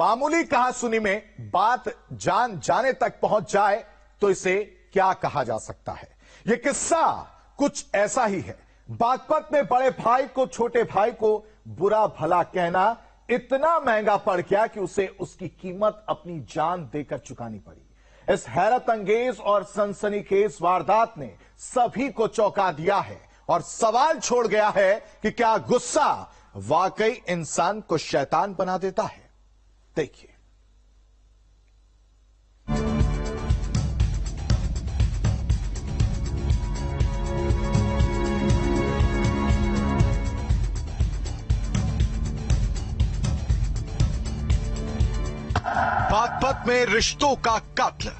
मामूली कहासुनी में बात जान जाने तक पहुंच जाए तो इसे क्या कहा जा सकता है। यह किस्सा कुछ ऐसा ही है। बागपत में बड़े भाई को छोटे भाई को बुरा भला कहना इतना महंगा पड़ गया कि उसे उसकी कीमत अपनी जान देकर चुकानी पड़ी। इस हैरत अंगेज और सनसनीखेज वारदात ने सभी को चौंका दिया है और सवाल छोड़ गया है कि क्या गुस्सा वाकई इंसान को शैतान बना देता है। देखिए। बागपत में रिश्तों का कत्ल।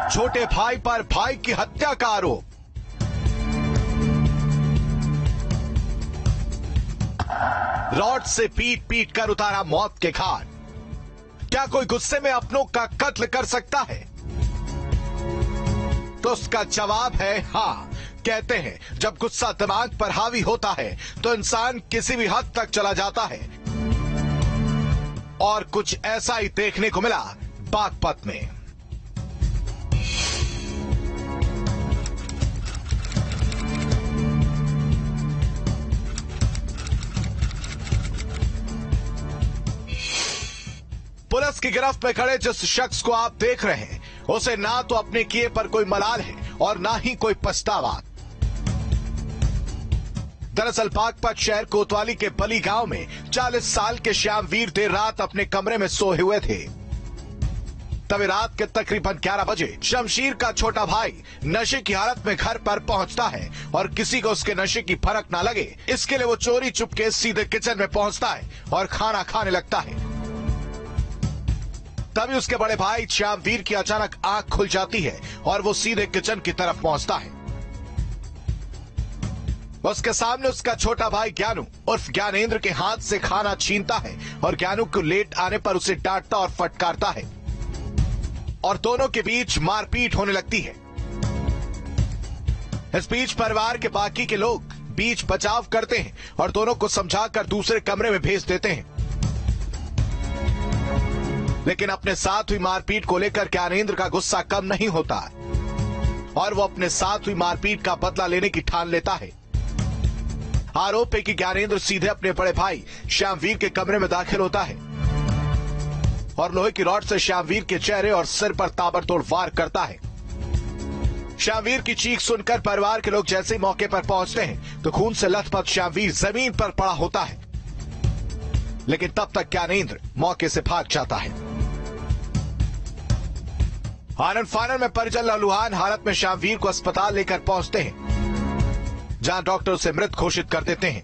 छोटे भाई पर भाई की हत्या का आरोप। रॉड से पीट पीट कर उतारा मौत के घाट। क्या कोई गुस्से में अपनों का कत्ल कर सकता है? तो उसका जवाब है हां। कहते हैं जब गुस्सा दिमाग पर हावी होता है तो इंसान किसी भी हद तक चला जाता है, और कुछ ऐसा ही देखने को मिला बागपत में। पुलिस की गिरफ्त में खड़े जिस शख्स को आप देख रहे हैं उसे ना तो अपने किए पर कोई मलाल है और ना ही कोई पछतावा। दरअसल बागपत शहर कोतवाली के बली गांव में 40 साल के श्यामवीर देर रात अपने कमरे में सोए हुए थे। तभी रात के तकरीबन 11 बजे शमशीर का छोटा भाई नशे की हालत में घर पर पहुंचता है और किसी को उसके नशे की फर्क ना लगे इसके लिए वो चोरी चुपके सीधे किचन में पहुंचता है और खाना खाने लगता है। तभी उसके बड़े भाई श्यामवीर की अचानक आंख खुल जाती है और वो सीधे किचन की तरफ पहुंचता है। उसके सामने उसका छोटा भाई ज्ञानू उर्फ ज्ञानेंद्र के हाथ से खाना छीनता है और ज्ञानू को लेट आने पर उसे डांटता और फटकारता है और दोनों के बीच मारपीट होने लगती है। इस बीच परिवार के बाकी के लोग बीच बचाव करते हैं और दोनों को समझाकर दूसरे कमरे में भेज देते हैं। लेकिन अपने साथ हुई मारपीट को लेकर ज्ञानेंद्र का गुस्सा कम नहीं होता और वो अपने साथ हुई मारपीट का बदला लेने की ठान लेता है। आरोप है कि ज्ञानेंद्र सीधे अपने बड़े भाई श्यामवीर के कमरे में दाखिल होता है और लोहे की रॉड से श्यामवीर के चेहरे और सिर पर ताबड़तोड़ वार करता है। श्यामवीर की चीख सुनकर परिवार के लोग जैसे ही मौके पर पहुंचते हैं तो खून से लथपथ श्यामवीर जमीन पर पड़ा होता है, लेकिन तब तक ज्ञानेंद्र मौके से भाग जाता है। आनन फानन में परिजन लहूलुहान हालत में श्यामवीर को अस्पताल लेकर पहुंचते हैं जहां डॉक्टर उसे मृत घोषित कर देते हैं।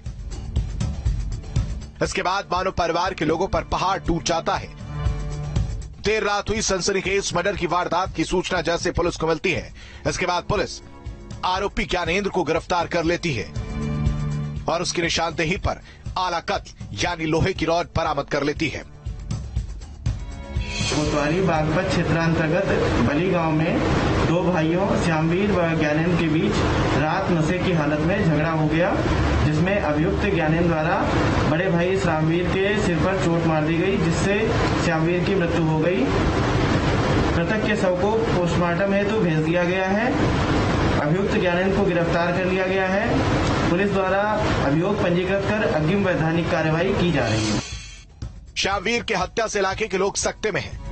इसके बाद मानो परिवार के लोगों पर पहाड़ टूट जाता है। देर रात हुई सनसनीखेज मर्डर की वारदात की सूचना जैसे पुलिस को मिलती है, इसके बाद पुलिस आरोपी ज्ञानेंद्र को गिरफ्तार कर लेती है और उसकी निशानदेही पर आला कत्ल यानी लोहे की रॉड बरामद कर लेती है। कोतवाली बागपत क्षेत्रांतर्गत बली गांव में दो भाइयों श्यामवीर व ज्ञानेंद्र के बीच रात नशे की हालत में झगड़ा हो गया, जिसमें अभियुक्त ज्ञानेंद्र द्वारा बड़े भाई श्यामवीर के सिर पर चोट मार दी गई, जिससे श्यामवीर की मृत्यु हो गई। मृतक के शव को पोस्टमार्टम हेतु भेज दिया गया है। अभियुक्त ज्ञानेंद्र को गिरफ्तार कर लिया गया है। पुलिस द्वारा अभियोग पंजीकृत कर अग्रिम वैधानिक कार्यवाही की जा रही है। श्यामवीर की हत्या से इलाके के लोग सकते में हैं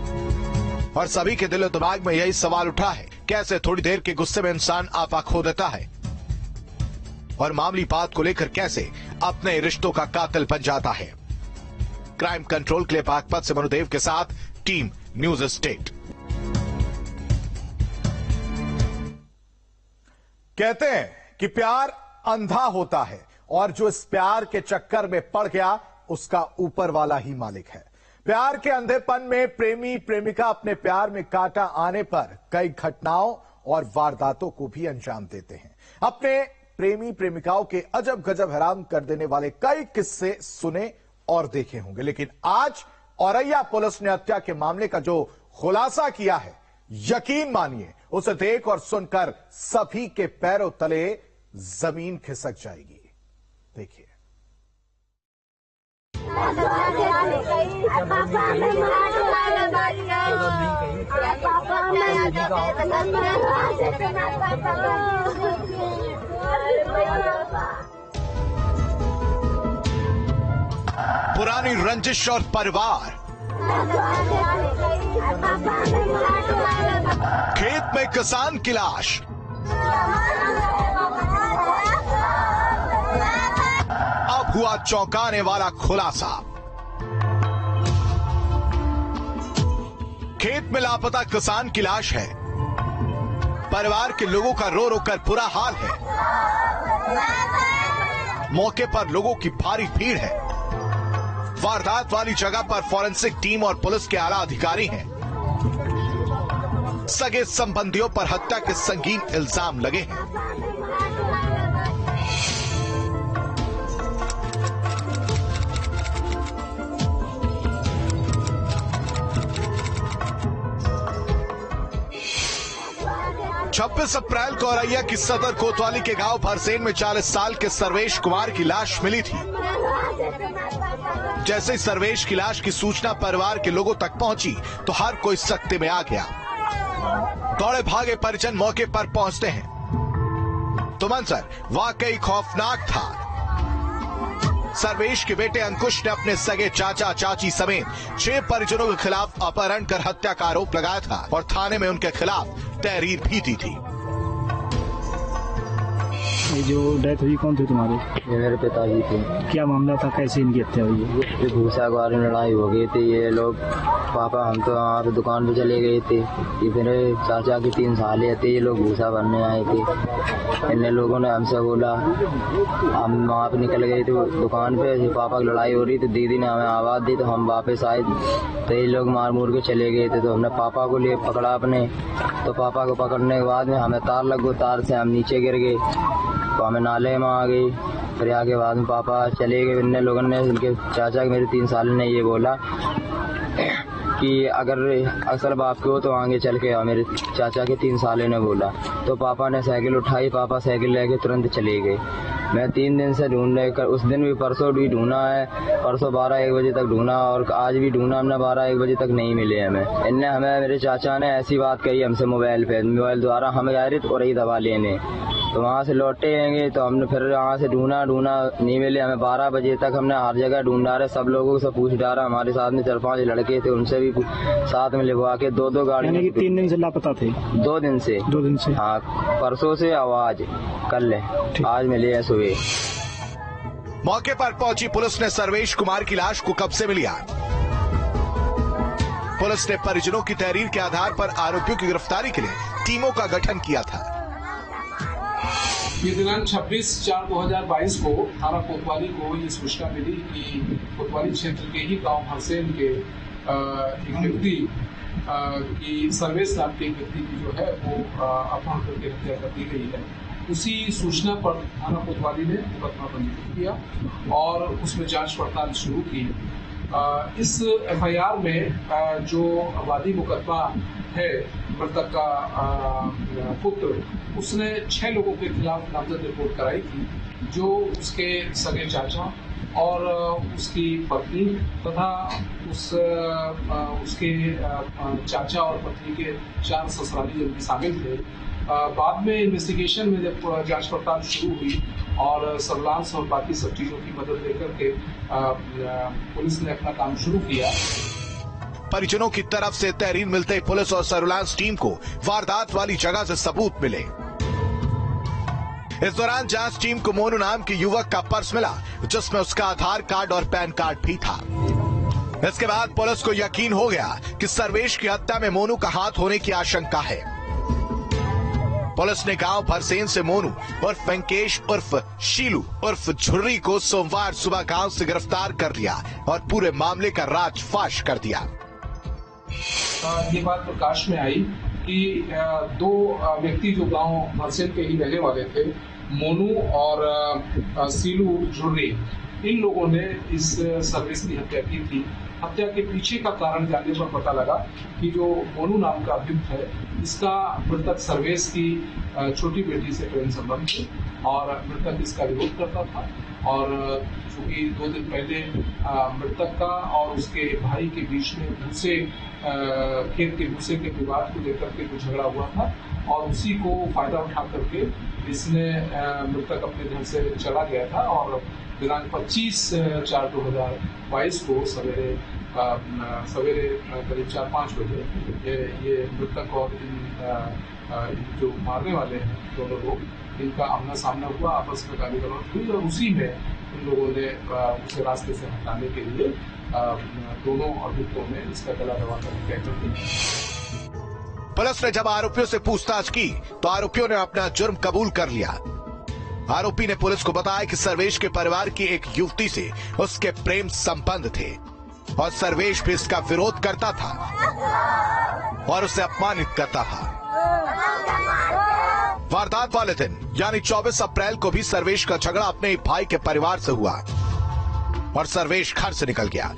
और सभी के दिलो दिमाग में यही सवाल उठा है, कैसे थोड़ी देर के गुस्से में इंसान आपा खो देता है और मामूली बात को लेकर कैसे अपने रिश्तों का कातिल बन जाता है। क्राइम कंट्रोल के लिए बागपत से मनुदेव के साथ टीम न्यूज स्टेट। कहते हैं कि प्यार अंधा होता है और जो इस प्यार के चक्कर में पड़ गया उसका ऊपर वाला ही मालिक है। प्यार के अंधेपन में प्रेमी प्रेमिका अपने प्यार में कांटा आने पर कई घटनाओं और वारदातों को भी अंजाम देते हैं। अपने प्रेमी प्रेमिकाओं के अजब गजब हैरान कर देने वाले कई किस्से सुने और देखे होंगे, लेकिन आज औरैया पुलिस ने हत्या के मामले का जो खुलासा किया है, यकीन मानिए उसे देख और सुनकर सभी के पैरों तले जमीन खिसक जाएगी। देखिए। पुरानी रंजिश और परिवार, खेत में किसान की लाश, अब हुआ चौंकाने वाला खुलासा। खेत में लापता किसान की लाश है। परिवार के लोगों का रो रो कर बुरा हाल है। मौके पर लोगों की भारी भीड़ है। वारदात वाली जगह पर फॉरेंसिक टीम और पुलिस के आला अधिकारी हैं। सगे संबंधियों पर हत्या के संगीन इल्जाम लगे हैं। छब्बीस अप्रैल को औरैया की सदर कोतवाली के गांव भरसेन में 40 साल के सर्वेश कुमार की लाश मिली थी। जैसे ही सर्वेश की लाश की सूचना परिवार के लोगों तक पहुंची तो हर कोई सकते में आ गया। दौड़े भागे परिजन मौके पर पहुंचते हैं तो मंजर वाकई खौफनाक था। सर्वेश के बेटे अंकुश ने अपने सगे चाचा चाची समेत 6 परिजनों के खिलाफ अपहरण कर हत्या का आरोप लगाया था और थाने में उनके खिलाफ तहरीर भी दी थी। ये जो डेथ हुई कौन थे तुम्हारे? ये मेरे पिताजी थे। क्या मामला था, कैसे इनकी हत्या हुई है? ये भूसा के बारे में लड़ाई हो गई थी। ये लोग पापा हम तो वहाँ पे दुकान पे चले गए थे। ये मेरे चाचा की 3 साले थे। ये लोग भूसा भरने आए थे। इन लोगों ने हमसे बोला, हम वहाँ पे निकल गए थे दुकान पे। पापा की लड़ाई हो रही थी। दीदी ने हमें आवाज़ दी तो हम वापस आए तो ये लोग मार मूर के चले गए थे। तो हमने पापा को लिए पकड़ा अपने। तो पापा को पकड़ने के बाद में हमें तार लग गई। तार से हम नीचे गिर गए तो हमें नाले में आ गई। फिर आगे बाद में पापा चले गए। इन लोगों ने, उनके चाचा के मेरे 3 साल ने ये बोला कि अगर असल बाप के हो तो आगे चल के आओ। मेरे चाचा के 3 साले ने बोला तो पापा ने साइकिल उठाई। पापा साइकिल लेके तुरंत चले गए। मैं 3 दिन से ढूंढ रहे, उस दिन भी परसों भी ढूंढा है। परसों 12-1 बजे तक ढूंढा और आज भी ढूंढा हमने। 12-1 बजे तक नहीं मिले हमें। इनने हमें, मेरे चाचा ने ऐसी बात कही हमसे मोबाइल द्वारा हमें गए और ही दवा लेने। तो वहाँ से लौटे आएंगे तो हमने फिर वहाँ से ढूंढा नहीं मिले हमें। 12 बजे तक हमने हर जगह ढूंढा रहे। सब लोगों से पूछ डाला। हमारे साथ में 4-5 लड़के थे, उनसे भी साथ में लिखवा के 2-2 गाड़ी। 3 दिन से लापता थे? 2 दिन से। 2 दिन से? हाँ, परसों से आवाज कल है, आज मिले हैं सुबह। मौके पर पहुंची पुलिस ने सर्वेश कुमार की लाश को कब्जे में लिया। पुलिस ने परिजनों की तहरीर के आधार पर आरोपियों की गिरफ्तारी के लिए टीमों का गठन किया था। ये दिनांक 26/4/2022 को थाना कोतवाली को ये सूचना मिली कि कोतवाली क्षेत्र के ही गांव भरसेन के एक व्यक्ति की सर्वेश नाम के एक व्यक्ति की जो है वो अपहरण करके हत्या कर दी गई है। उसी सूचना पर थाना कोतवाली ने मुकदमा पंजीकृत किया और उसमें जांच पड़ताल शुरू की। इस एफआईआर में जो वादी मुकदमा है मृतक का पुत्र, उसने 6 लोगों के खिलाफ नामजद रिपोर्ट कराई थी, जो उसके सगे चाचा और उसकी पत्नी तथा उसके चाचा और पत्नी के 4 ससुराली जन भी शामिल थे। बाद में इन्वेस्टिगेशन में जब जांच पड़ताल शुरू हुई और सर्विलांस और बाकी सब चीजों की मदद लेकर के पुलिस ने अपना काम शुरू किया। परिजनों की तरफ से तहरीर मिलते ही पुलिस और सर्विलांस टीम को वारदात वाली जगह से सबूत मिले। इस दौरान जांच टीम को मोनू नाम के युवक का पर्स मिला, जिसमें उसका आधार कार्ड और पैन कार्ड भी था। इसके बाद पुलिस को यकीन हो गया कि सर्वेश की हत्या में मोनू का हाथ होने की आशंका है। पुलिस ने गांव भरसेन से मोनू उर्फ वेंकेश उर्फ शीलू उर्फ झुर्री को सोमवार सुबह गांव से गिरफ्तार कर लिया और पूरे मामले का राज फाश कर दिया। ये बात प्रकाश में आई कि 2 व्यक्ति जो गांव भरसेन के ही रहने वाले थे, मोनू और सीलू झुर्री, इन लोगों ने इस सर्वेश की हत्या की थी। हत्या के पीछे का कारण जानने पर पता लगा कि जो मोनू नाम का अभियुक्त है, इसका मृतक सर्वेश की छोटी बेटी से प्रेम संबंध थे और मृतक इसका विरोध करता था और चूंकि 2 दिन पहले मृतक का और उसके भाई के बीच में भूसे खेत के भूसे के विवाद को लेकर के कुछ झगड़ा हुआ था और उसी को फायदा उठा करके इसने मृतक अपने घर से चला गया था और दिनांक 25/4/2022 को सवेरे करीब 4-5 बजे ये मृतक और जो मारने वाले हैं दोनों लोग इनका आमना सामना हुआ, आपस में गाली गलौज हुई और उसी में इन लोगों ने उसे रास्ते से हटाने के लिए दोनों अभियुक्तों ने इसका गला दबाकर हत्या कर दी। पुलिस ने जब आरोपियों से पूछताछ की तो आरोपियों ने अपना जुर्म कबूल कर लिया। आरोपी ने पुलिस को बताया कि सर्वेश के परिवार की एक युवती से उसके प्रेम संबंध थे और सर्वेश भी इसका विरोध करता था और उसे अपमानित करता था। वारदात वाले दिन यानी 24 अप्रैल को भी सर्वेश का झगड़ा अपने भाई के परिवार से हुआ और सर्वेश घर से निकल गया।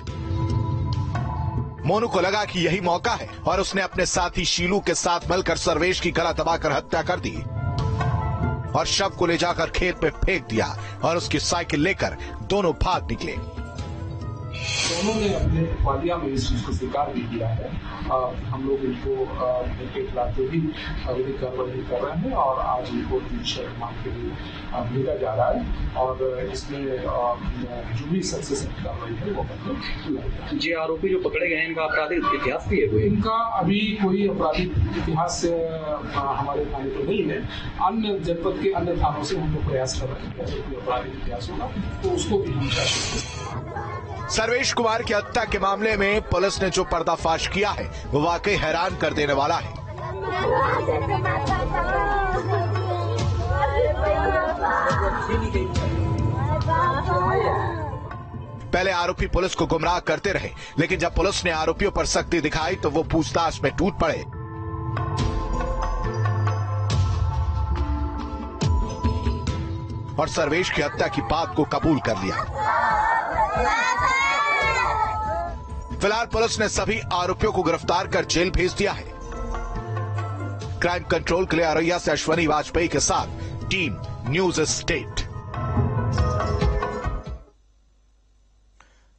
मोनू को लगा कि यही मौका है और उसने अपने साथी शीलू के साथ मिलकर सर्वेश की गला दबाकर हत्या कर दी और शव को ले जाकर खेत में फेंक दिया और उसकी साइकिल लेकर दोनों भाग निकले। दोनों ने अपने वादिया में इस चीज को स्वीकार भी किया है। हम लोग इनको इनके खिलाफ जो भी विधिक कार्रवाई कर रहे हैं और आज इनको जुडिशियल रिमांड के लिए भेजा जा रहा है और इसमें जो भी सक्सेस कार्रवाई है वो करके जी आरोपी जो पकड़े गए हैं इनका आपराधिक इतिहास भी है कोई? इनका अभी कोई आपराधिक इतिहास हमारे थाने पर नहीं है। अन्य जनपद के अन्य थानों से हम लोग प्रयास कर रहे हैं कि कोई आपराधिक इतिहास होगा तो उसको भी हम सर्वेश कुमार की हत्या के मामले में पुलिस ने जो पर्दाफाश किया है वो वाकई हैरान कर देने वाला है। पहले आरोपी पुलिस को गुमराह करते रहे, लेकिन जब पुलिस ने आरोपियों पर सख्ती दिखाई तो वो पूछताछ में टूट पड़े और सर्वेश की हत्या की बात को कबूल कर लिया। फिलहाल पुलिस ने सभी आरोपियों को गिरफ्तार कर जेल भेज दिया है। क्राइम कंट्रोल के लिए औरैया से अश्वनी वाजपेयी के साथ टीम न्यूज स्टेट।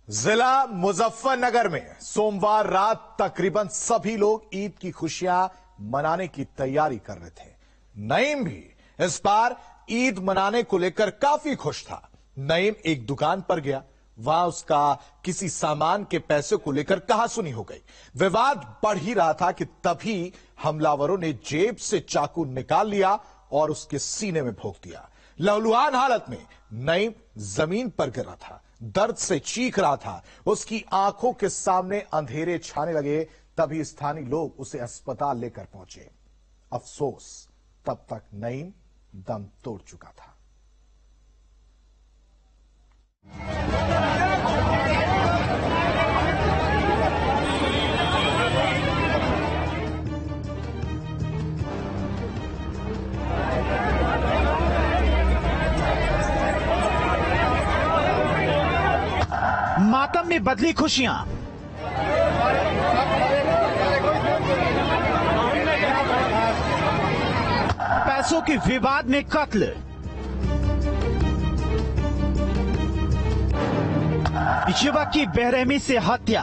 जिला मुजफ्फरनगर में सोमवार रात तकरीबन सभी लोग ईद की खुशियां मनाने की तैयारी कर रहे थे। नईम भी इस बार ईद मनाने को लेकर काफी खुश था। नईम एक दुकान पर गया, वहां उसका किसी सामान के पैसे को लेकर कहासुनी हो गई। विवाद बढ़ ही रहा था कि तभी हमलावरों ने जेब से चाकू निकाल लिया और उसके सीने में भोंक दिया। लहूलुहान हालत में नईम जमीन पर गिरा था, दर्द से चीख रहा था। उसकी आंखों के सामने अंधेरे छाने लगे। तभी स्थानीय लोग उसे अस्पताल लेकर पहुंचे। अफसोस, तब तक नईम दम तोड़ चुका था। मातम में बदली खुशियां। पैसों के विवाद में कत्ल। युवक की बेरहमी से हत्या।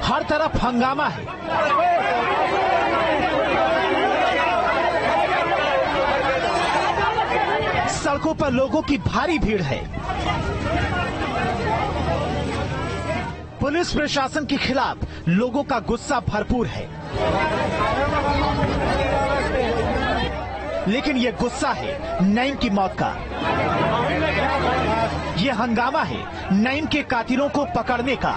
हर तरफ हंगामा है। सड़कों पर लोगों की भारी भीड़ है। पुलिस प्रशासन के खिलाफ लोगों का गुस्सा भरपूर है, लेकिन ये गुस्सा है नईम की मौत का। ये हंगामा है नईम के कातिलों को पकड़ने का।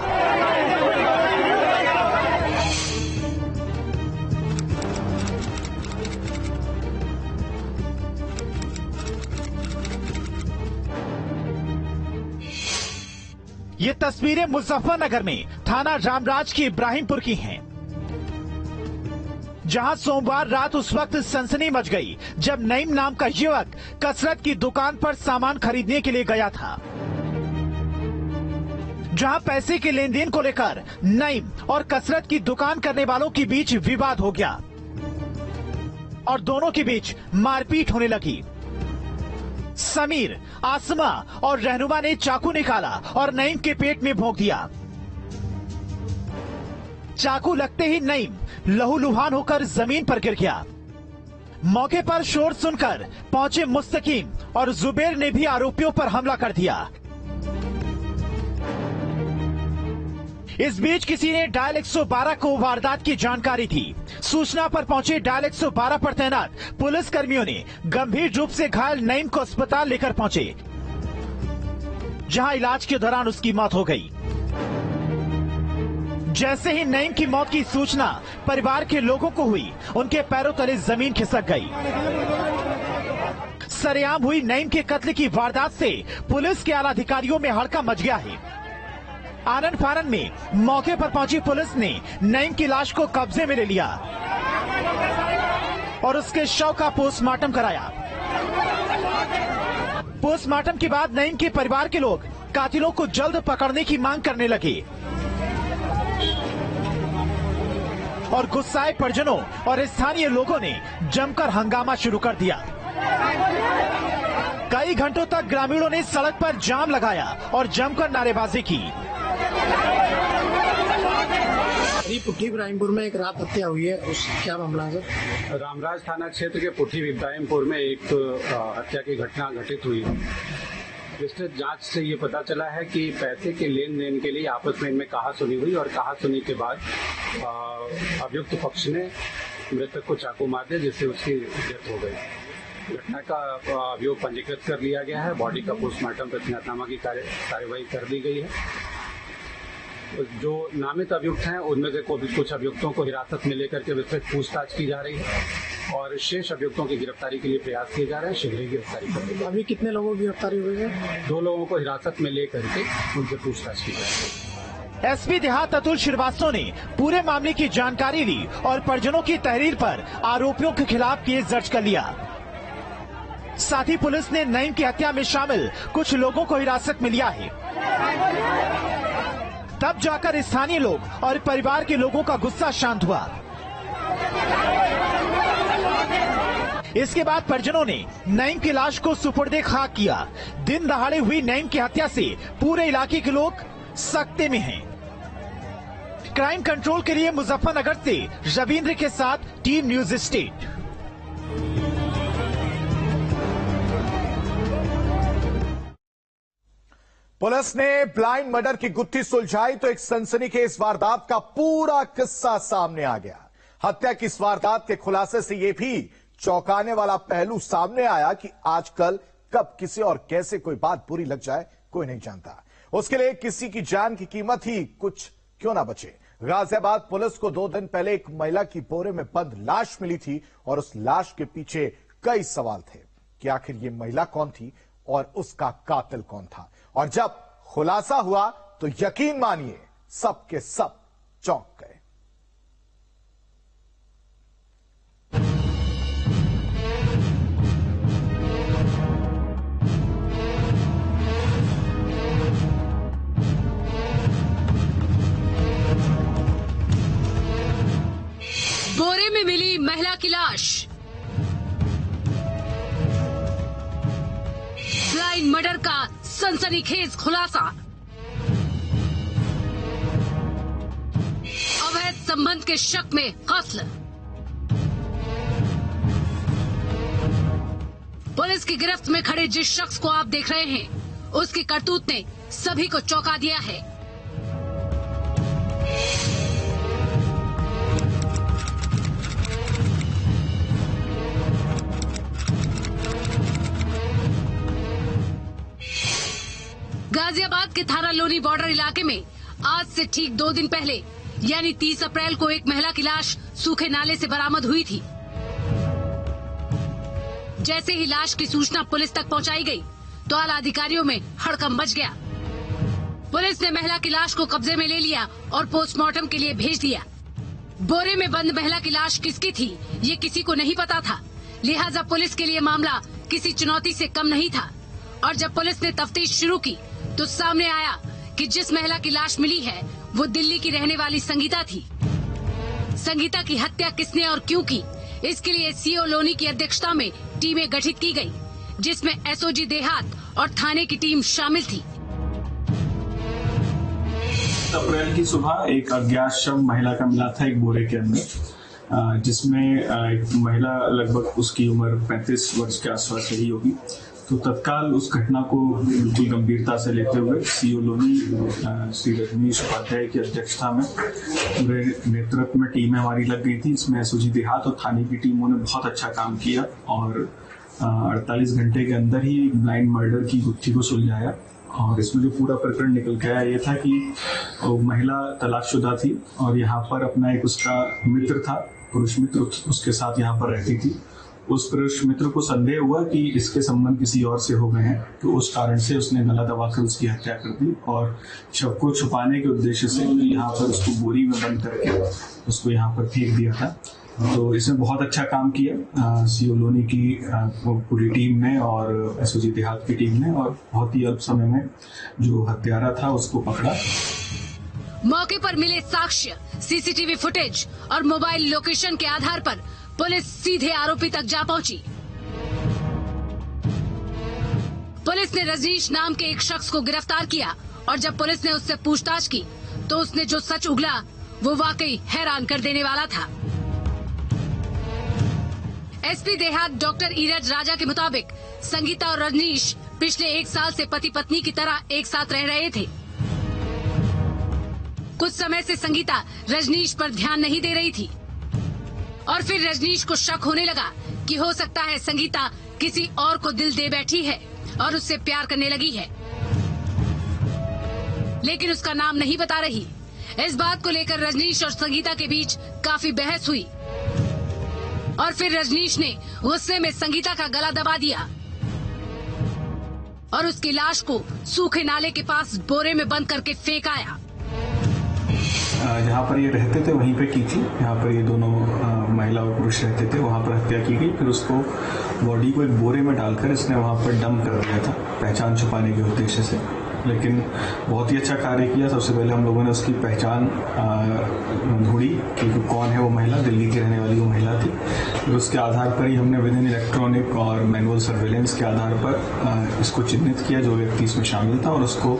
ये तस्वीरें मुजफ्फरनगर में थाना रामराज की इब्राहिमपुर की हैं, जहां सोमवार रात उस वक्त सनसनी मच गई जब नईम नाम का युवक कसरत की दुकान पर सामान खरीदने के लिए गया था, जहां पैसे के लेन देन को लेकर नईम और कसरत की दुकान करने वालों के बीच विवाद हो गया। और दोनों के बीच मारपीट होने लगी। समीर, आसमा और रहनुमा ने चाकू निकाला और नईम के पेट में भोंक दिया। चाकू लगते ही नईम लहूलुहान होकर जमीन पर गिर गया। मौके पर शोर सुनकर पहुंचे मुस्तकीम और जुबैर ने भी आरोपियों पर हमला कर दिया। इस बीच किसी ने डायल 112 को वारदात की जानकारी दी। सूचना पर पहुंचे डायल 112 पर तैनात पुलिस कर्मियों ने गंभीर रूप से घायल नईम को अस्पताल लेकर पहुंचे, जहां इलाज के दौरान उसकी मौत हो गई। जैसे ही नईम की मौत की सूचना परिवार के लोगों को हुई, उनके पैरों तले जमीन खिसक गई। सरेआम हुई नईम के कत्ल की वारदात से पुलिस के आला अधिकारियों में हड़कंप मच गया है। आनन फानन में मौके पर पहुंची पुलिस ने नईम की लाश को कब्जे में ले लिया और उसके शव का पोस्टमार्टम कराया। पोस्टमार्टम के बाद नईम के परिवार के लोग कातिलों को जल्द पकड़ने की मांग करने लगे और गुस्साए परिजनों और स्थानीय लोगों ने जमकर हंगामा शुरू कर दिया। कई घंटों तक ग्रामीणों ने सड़क पर जाम लगाया और जमकर नारेबाजी की। पुठी इब्राहिमपुर में एक रात हत्या हुई है, उस क्या मामला है सर? रामराज थाना क्षेत्र के पुठी इब्राहिमपुर में एक हत्या की घटना घटित हुई है। विस्तृत जांच से ये पता चला है कि पैसे के लेन देन के लिए आपस में इनमें कहासुनी हुई और कहासुनी के बाद अभियुक्त पक्ष ने मृतक को चाकू मार दिया, जिससे उसकी डेथ हो गई। घटना का अभियोग पंजीकृत कर लिया गया है। बॉडी का पोस्टमार्टम प्रत्यात्मा की कार्यवाही कर दी गई है। जो नामित अभियुक्त हैं उनमें से कुछ अभियुक्तों को हिरासत में लेकर के विस्तृत पूछताछ की जा रही है और शेष अभियुक्तों की गिरफ्तारी के लिए प्रयास किए जा रहे हैं। शीघ्र ही गिरफ्तारी कर दी। अभी कितने लोगों की गिरफ्तारी हुई है? 2 लोगों को हिरासत में लेकर के उनसे पूछताछ की जा रही है। एसपी देहात अतुल श्रीवास्तव ने पूरे मामले की जानकारी ली और परिजनों की तहरीर पर आरोपियों के खिलाफ केस दर्ज कर लिया। साथ ही पुलिस ने नईम की हत्या में शामिल कुछ लोगों को हिरासत में लिया है। तब जाकर स्थानीय लोग और परिवार के लोगों का गुस्सा शांत हुआ। इसके बाद परिजनों ने नईम की लाश को सुपुर्दे खाक किया। दिन दहाड़े हुई नईम की हत्या से पूरे इलाके के लोग सख्ते में हैं। क्राइम कंट्रोल के लिए मुजफ्फरनगर से रविंद्र के साथ टीम न्यूज स्टेट। पुलिस ने ब्लाइंड मर्डर की गुत्थी सुलझाई तो एक सनसनीखेज वारदात का पूरा किस्सा सामने आ गया। हत्या की इस वारदात के खुलासे से यह भी चौंकाने वाला पहलू सामने आया कि आजकल कब किसी और कैसे कोई बात बुरी लग जाए कोई नहीं जानता। उसके लिए किसी की जान की कीमत ही कुछ क्यों ना बचे। गाजियाबाद पुलिस को 2 दिन पहले एक महिला की बोरे में बंद लाश मिली थी और उस लाश के पीछे कई सवाल थे कि आखिर ये महिला कौन थी और उसका कातिल कौन था। और जब खुलासा हुआ तो यकीन मानिए सब के सब चौंक गए। बोरे में मिली महिला की लाश। ब्लाइंड मर्डर का सनसनीखेज खुलासा। अवैध संबंध के शक में कत्ल। पुलिस की गिरफ्त में खड़े जिस शख्स को आप देख रहे हैं, उसकी करतूत ने सभी को चौंका दिया है। गाजियाबाद के थाना लोनी बॉर्डर इलाके में आज से ठीक 2 दिन पहले यानी 30 अप्रैल को एक महिला की लाश सूखे नाले से बरामद हुई थी। जैसे ही लाश की सूचना पुलिस तक पहुंचाई गई तो आला अधिकारियों में हड़कंप मच गया। पुलिस ने महिला की लाश को कब्जे में ले लिया और पोस्टमार्टम के लिए भेज दिया। बोरे में बंद महिला की लाश किसकी थी ये किसी को नहीं पता था, लिहाजा पुलिस के लिए मामला किसी चुनौती से कम नहीं था। और जब पुलिस ने तफ्तीश शुरू की तो सामने आया कि जिस महिला की लाश मिली है वो दिल्ली की रहने वाली संगीता थी। संगीता की हत्या किसने और क्यों की इसके लिए सीओ लोनी की अध्यक्षता में टीमें गठित की गई, जिसमें एसओजी देहात और थाने की टीम शामिल थी। अप्रैल की सुबह एक अज्ञात शव महिला का मिला था एक बोरे के अंदर, जिसमें एक महिला लगभग उसकी उम्र 35 वर्ष के आसपास रही होगी। तो तत्काल उस घटना को बिल्कुल गंभीरता से लेते हुए सीओ लोनी श्री रजनीश उपाध्याय की अध्यक्षता में पूरे नेतृत्व में टीमें हमारी लग गई थी। इसमें एसओजी देहात और थाने की टीमों ने बहुत अच्छा काम किया और 48 घंटे के अंदर ही ब्लाइंड मर्डर की गुत्थी को सुलझाया। और इसमें जो पूरा प्रकरण निकल के आया ये था कि महिला तलाकशुदा थी और यहाँ पर अपना एक उसका मित्र था, पुरुष मित्र, उसके साथ यहाँ पर रहती थी। उस पुरुष मित्र को संदेह हुआ कि इसके संबंध किसी और से हो गए हैं, तो उस कारण से उसने गला दबाकर उसकी हत्या कर दी और शव को छुपाने के उद्देश्य से यहाँ पर उसको बोरी में बंद करके उसको यहाँ पर फेंक दिया था। तो इसमें बहुत अच्छा काम किया सीओ लोनी की पूरी टीम ने और एसओजी देहात की टीम ने, और बहुत ही अल्प समय में जो हत्यारा था उसको पकड़ा। मौके पर मिले साक्ष्य, सीसीटीवी फुटेज और मोबाइल लोकेशन के आधार पर पुलिस सीधे आरोपी तक जा पहुंची। पुलिस ने रजनीश नाम के एक शख्स को गिरफ्तार किया और जब पुलिस ने उससे पूछताछ की तो उसने जो सच उगला वो वाकई हैरान कर देने वाला था। एसपी देहात डॉक्टर इरज राजा के मुताबिक संगीता और रजनीश पिछले 1 साल से पति पत्नी की तरह एक साथ रह रहे थे। कुछ समय से संगीता रजनीश पर ध्यान नहीं दे रही थी और फिर रजनीश को शक होने लगा कि हो सकता है संगीता किसी और को दिल दे बैठी है और उससे प्यार करने लगी है, लेकिन उसका नाम नहीं बता रही। इस बात को लेकर रजनीश और संगीता के बीच काफी बहस हुई और फिर रजनीश ने गुस्से में संगीता का गला दबा दिया और उसकी लाश को सूखे नाले के पास बोरे में बंद करके फेंक आया। जहाँ पर ये रहते थे वहीं पे की थी, यहाँ पर ये दोनों महिला और पुरुष रहते थे, वहाँ पर हत्या की गई। फिर उसको बॉडी को एक बोरे में डालकर इसने वहाँ पर डंप कर दिया था पहचान छुपाने के उद्देश्य से, लेकिन बहुत ही अच्छा कार्य किया। सबसे पहले हम लोगों ने उसकी पहचान ढूंढी कि कौन है वो महिला, दिल्ली की रहने वाली वो महिला थी। फिर उसके आधार पर ही हमने विद इन इलेक्ट्रॉनिक और मैनुअल सर्वेलेंस के आधार पर इसको चिन्हित किया जो व्यक्ति इसमें शामिल था और उसको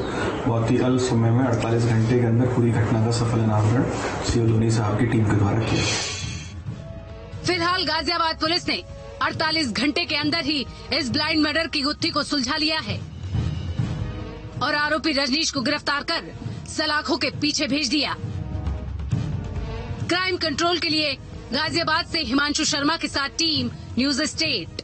बहुत ही अल्प समय में 48 घंटे के अंदर पूरी घटना का सफल अनावरण सीओ लोनी साहब की टीम के द्वारा किया। फिलहाल गाजियाबाद पुलिस ने 48 घंटे के अंदर ही इस ब्लाइंड मर्डर की गुत्थी को सुलझा लिया है और आरोपी रजनीश को गिरफ्तार कर सलाखों के पीछे भेज दिया। क्राइम कंट्रोल के लिए गाजियाबाद से हिमांशु शर्मा के साथ team news state.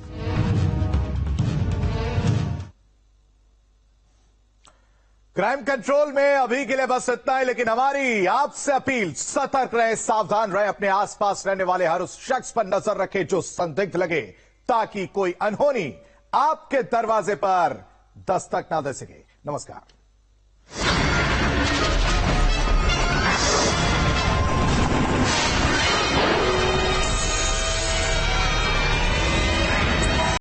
Crime control में अभी के लिए बस इतना ही, लेकिन हमारी आपसे अपील, सतर्क रहे, सावधान रहे, अपने आसपास रहने वाले हर उस शख्स पर नजर रखें जो संदिग्ध लगे, ताकि कोई अनहोनी आपके दरवाजे पर दस्तक ना दे सके। नमस्कार।